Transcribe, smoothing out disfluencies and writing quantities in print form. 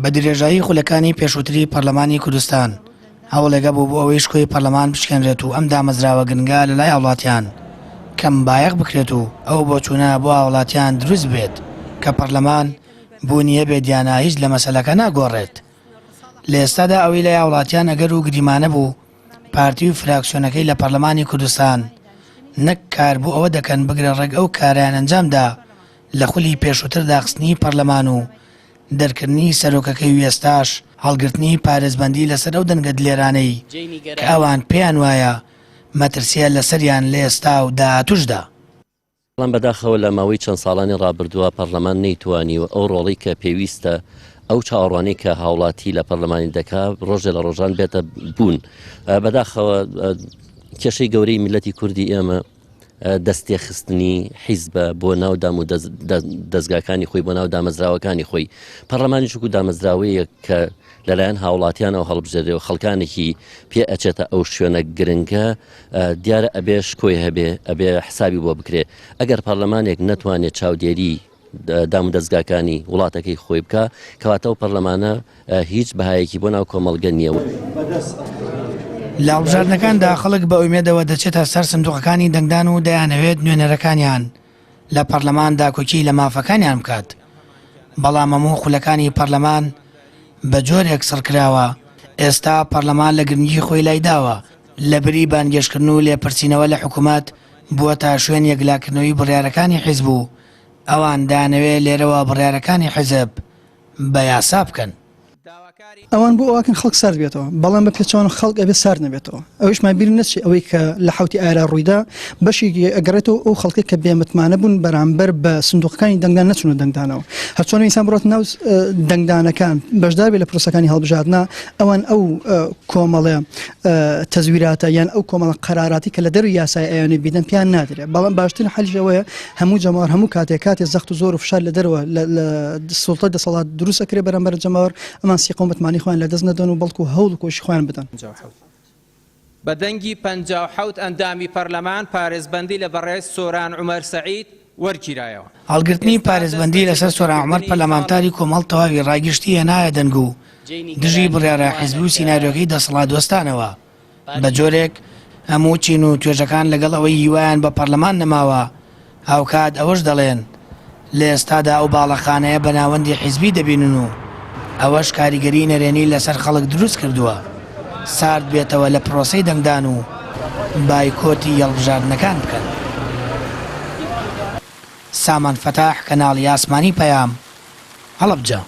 بە درێژایی خولەکانی پێشووتری پەرلەمانی کوردستان هەوڵێگە بوو بۆ ئەوەی شکۆی پەرلەمان بشکێنرێت و ئەم دامەزراوە گرنگە لەلای هاوڵاتیان کەم بایەق بکرێت و ئەو بۆچوونە بۆ هاوڵاتیان دروست بێت کە پەرلەمان بوونیە بێدیانە هیچ لە مەسەلەکە ناگۆڕێت. لە ئێستادا ئەوەی لای هاوڵاتیان ئەگەر و گریمانە بوو پارتی و فراکسیۆنەکەی لە پەرلەمانی کوردستان نەک کار بوو ئەوە دەکەن بگرە ڕێک ئەو کاریان ئەنجامدا لە خولی پێشووتر داخستنی پەرلەمان و دەرکردنی سەرۆکەکەی و ئێستاش هەڵگرتنی پارێزبەندی لەسەر ئەو دەنگە دلێرانەی کە ئەوان پێیان وایە مەترسیە لەسەریان لە ئێستا و داهاتووشدا. بەڵام بەداخەوە لە ماوەی چەند ساڵانی ڕابردووە پەرلەمان نەیتوانی و ئەو ڕۆڵی کە پێویستە ئەو چاوەڕوانی کە هاوڵاتی لە پەرلەمانی دەکا ڕۆژێ لە ڕۆژان بێتە بوون. بەداخەوە کێشەی گەورەی میلەتی کوردی ئێمە دەستێخستنی حیزبە بۆ ناودام و دەستگاکانی خۆی بۆ ناو دامەزراوەکانی خۆی. پەرلەمانی چووک و دامەزراوەیە کە لەلایەن هاوڵاتیانەوە هەڵبژێرێ و خەڵکانێکی پێ ئەچێتە ئەو شوێنە گرنگە دیارە ئەبێ شکۆی هەبێ ئەبێ حسابی بۆ بکرێ. ئەگەر پەرلەمانێک نەتوانێت چاودێری دام و دەستگاکانی وڵاتەکەی خۆی بکە کەواتە و پەرلەمانە هیچ بەهایەکی بۆ ناو کۆمەڵگە نییە. لە هەڵبژاردنەکاندا خەڵک بە ئومێدەوە دەچێتە سەر سندوقەکانی دەنگدان و دەیانەوێت نوێنەرەکانیان لە پەرلەماندا کۆکی لە مافەکانیان بکات. بەڵام هەموو خولەکانی پەرلەمان بە جۆرێک سڕکراوە. ئێستا پەرلەمان لە گرنگی خۆی لای داوە لە بری بانگێشکردن و لێپرسینەوە لە حکوومەت بووە تا شوێن یەکلاکردنەوەی بڕیارەکانی حیزب و ئەوان دانەوێت لێرەوە بڕیارەکانی حیزب بە یاسا بکەن. ئەوان بۆ ئەوکن خەڵک سارد بێتەوە بەڵام بە پێچوان خەڵک ئەبێ سارد نەبێتەوە. ئەویشمان بیر نەچی ئەوەی کە لە حوتی ئارا ڕوویدا بەشی ئەگەڕێتەوە ئەو خەڵکی کە بێمتمانە بوون بەرامبەر بە سندوقەکانی دەنگدان نەچونە دەنگدانەوە. هەرچۆن ئینسان بڕات ناو دەنگدانەکان بەشدار بێ لە پرۆسەکانی هەڵبژاردنە ئەوان ئەو کۆمەڵێ تەزویراتە یان ئەو کۆمەڵە قەراراتی کە لە دەروی یاسای ئەیانێ بیدەن پیان نادرێت. بەڵام باشترین حەلیشەوەیە هەموو جەماوەر هەموو کاتێک زەخت و زۆر و فشار لە دەرەوە لە سوڵتە دەسەڵات دروست ئەکرێ بەرامبەر جەماوەر ئەمان سیقۆمەتمانی خۆیان لە دەست نەدەن و بەڵکو هەوڵ و کۆشی خۆیان بدەن. بە دەنگی 57 ئەندامی پەرلەمان پارێزبەندی لە بەڕێز سۆران عومەر سەعید وەرگیرایەوە. هەڵگرتنی پارێزبەندی لەسەر سۆران عومەر پەرلەمانتاری کۆمەڵ تەواوی ڕاگشتی هێنایە دەنگ و دژی بڕیارە حیزب و سیناریۆکەی دەسەڵاتدۆستانەوە. بە جۆرێک هەموو چین و توێژەکان لەگەڵ ئەوەی هیوایان بە پەرلەمان نەماوە هاوکات ئەوەش دەڵێن لە ئێستادا ئەو باڵەخانەیە بە ناوەندی حیزبی دەبینن و ئەوەش کاریگەری نەرێنی لەسەر خەڵک دروست کردووە سارد بێتەوە لە پرۆسەی دەنگدان و بایکۆتی هەڵبژاردنەکان بکەن. سامان فەتاح، کەناڵی ئاسمانی پەیام، هەڵەبجە.